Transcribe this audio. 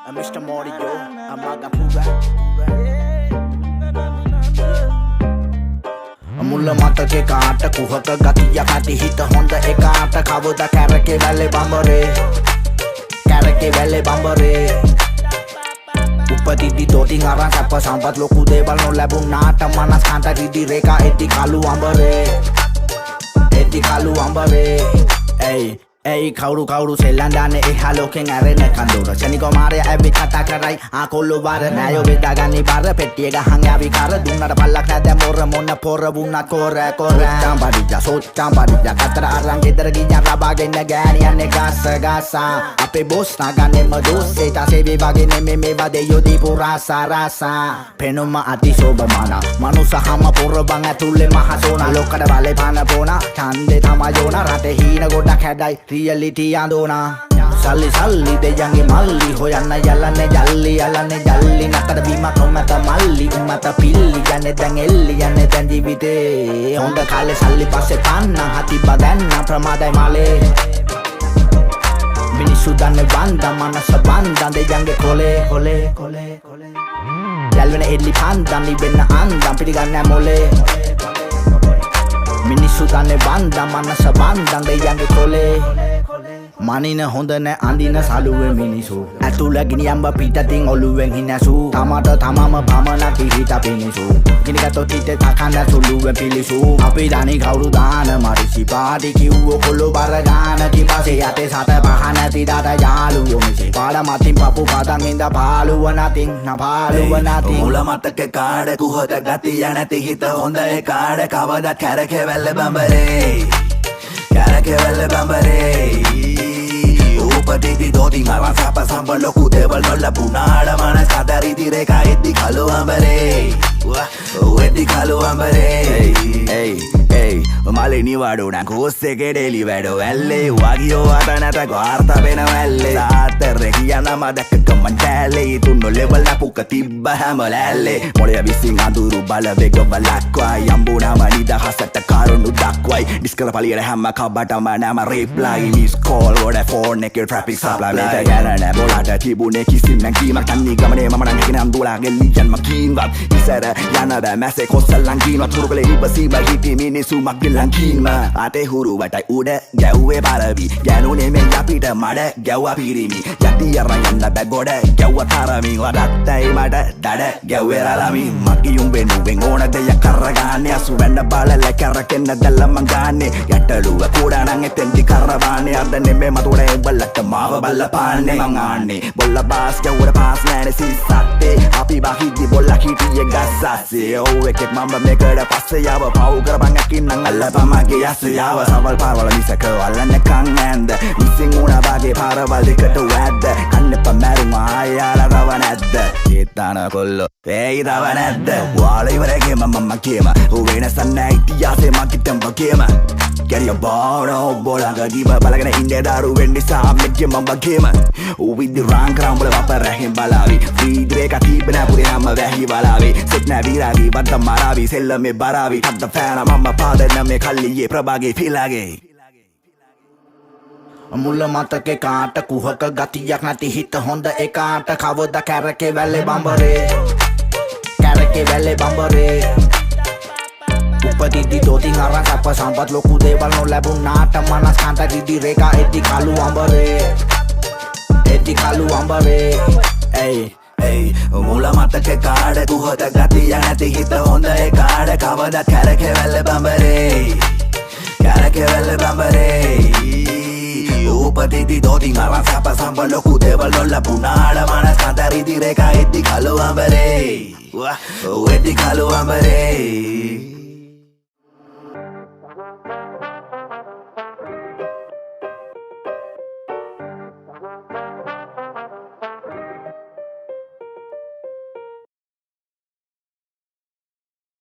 Mr. Morio, Amagapura. මුල්ල මතකේ කාට කුහක ගතිය කටි හිත හොඳ එකාට කවුද කැරකේ වැලේ බඹරේ කැරකේ වැලේ බඹරේ උපතිදි දොටින් අරන් සැප සම්පත් ලොකු දේවල් නොලැබුණාට මනස් කාන්ත රිදි රේඛා එති කළු අඹරේ Ei කවුරු සෙල්ලම් දාන්නේ එහා ලෝකෙන් ඇරෙන කඳුර ශනිකෝ මාරය ඇවි කතා කරයි ආකොල්ලෝ බාර නෑයෝ බෙදාගන්නේ බාර පෙට්ටිය ගහන් යාවි කාර දුන්නට පල්ලක් නැද මොර මොන්න පොර වුණත් කොර චාම්බඩිජා කතර අරන් ගෙදර ගියන් රබාගෙන ගෑනියන්නේ ගාසා අපේ බොස් නාගන්නේ මදොස් ඒතාසේ විවාගේ නෙමෙ මේවා දෙයෝ දීපු රාසා පෙනුම අතිශෝභමාන මනුසහම පොරබන් ඇතුලේ මහසෝනා ලොක්කට බලේ පාන පෝනා ඡන්දේ තමයෝනා රටේ හීන ගොඩක් හැඩයි reality andona salli දෙයන්ගේ මල්ලි හොයන්න යලන්නේ ජල්ලි නතර බීමක් නොමැත මල්ලි උමත පිල්ලි යන්නේ දැන් එල්ලි යන්නේ දැන් ජීවිතේ හොඳ කාලේ සල්ලි පස්සේ පන්න හති බදන්න ප්‍රමාදයි මාලේ මිනිස්සු දන්නේ බන්දා මනස බන්දා දෙයන්ගේ කොලේ යල්වෙන එල්ලි පන්දා නිවෙන්න අන්දම් පිළිගන්නේ මොලේ මිනිස්සු දන්නේ බන්දා මනස බන්දා දෙයන්ගේ කොලේ මනින හොඳ නෑ අඳින සලුවේ මිනිසු ඇතුළ ගිනියම්බ පිටතින් ඔළුවෙන් හිනැසු තමට තමම පමණක් පිහිට පිනිසු ගිනිගත්තොත් හිතේ තකන්න සුළුවෙන් පිලිසු අපි දනි කවුරු දාන මරිසි පාටි කිව්වෝ කොල්ලෝ බර ගාන කිපසේ යටේ සත පහ නැති දාට යාළුවෝ මිසේ පාඩ මතින් පපු පදන් ඉඳ පාළුව නතින් මුල මතක කාඩ කුහක ගතිය නැති හිත හොඳ ඒ කාඩ කවදත් කැරකෙවැල්ල බඹරේ උපතිදි දොටින් අරන් සැප සම්ප ලොකු දේවල් නොලැබුණාට මනස් කාන්ත රිදි රේඛා එති කළු අඹරේ මලේ නිවාඩුන කෝස්සෙකේ ඩෙලි වැඩෝ ඇල්ලේ වගියෝ අත නැත ගාර්ත වෙන වැල්ලේ සාතරේ කියන මදක කමන් දැලේ තුන්නෝ ලෙවල් නැපුක තිබ්බ හැම ලැල්ලේ මොළය විසින් අඳුරු බල වේග බලක්වයි යම්බුනම නිදහසට කරුණු දක්වයි ඩිස්කල පලියට හැම කබටම නම රිප්ලයි මිස් කෝල් වඩ ෆෝන් එකේ ට්‍රැෆික් සප්ලයි මේක ගැන නෑ බොලට තිබුණේ කිසිම නැගීමක් තන්නේ ගමනේ මම නම් හිකනම් දුලාගේ ලියන් මකින්වත් ඉසර යන බෑ මැසේ කොස්සලන් කිනවත් තුරුකලේ ඉබසීම හිටි මිනිසු මග්ගලන් කින්ම අතේ හුරු වටයි උඩ ගැව්වේ බලවි ගැනුනේ මේ අපිට මඩ ගැව්වා පිරිමි යටි අරන් යන්න බෑ ගොඩ ගැව්වා තරමින් වඩත්තයි මට දඩ ගැව්වේ රලමින් මගියුම් වෙනුවෙන් ඕන දෙයක් කරගන්නේ අසු වෙන්න බලල කරකෙන්න දැල්ලම ගාන්නේ යටලුව කුඩානම් එතෙන්දි කරවාන්නේ අද නෙමෙයි මතුරේ බලට මාව බලපාන්නේ මං ආන්නේ බොල්ල බාස් ගැව්වට පාස් නෑනේ සිස්සත්තේ අපි බහිද්දි බොල්ල හිටියේ ගස්සස්සේ ඔව් එකෙක් මම මේකට පස්සේ යව පව් කරපන් අකින්නම් අල්ලපමගේ යස්සයාව සවල් පාරවල මිසක අල්ලන්න කන් ඇන්ද ඉසින් උනා වගේ පාරවල් දෙකට වැද්ද කන්නප මැරුම ආයාලා තව නැද්ද ඒතන කොල්ලෝ ඒ තව නැද්ද වාල ඉවරගේ මම කියම වෙනසක් නැහැ ඉතිහාසෙ මකිටම් වගේම Get your ball on bolang giba balagana inde daru wendi saamekge mamba game uviddi rang ram wala waparahin balavi vidreka tibna pure hamma wahi balavi setna viravi wadda maravi sellame baravi tadda fana mamma padana me kalliye prabage pilage මුල්ල මතකේ කාට කුහක ගතියක් නැති හිත හොඳ එකාට කවද කැරකේ වැලේ බඹරේ උපතිදි දොටින් අරන් සැප සම්පත් ලොකු දේවල් නොලැබුණාට මනස් කාන්ත රිදි රේඛා එති කළු අඹරේ මුල මතක කාඩ කුහක ගතිය නැති හිත හොඳ ඒ කාඩ කවදත් කැරකෙවැල්ල බඹරේ උපතිදි දොටින් අරන් සැප සම්ප ලොකු දේවල් නොලැබුණාට මනස් කාන්ත රිදි රේඛා එති කළු අඹරේ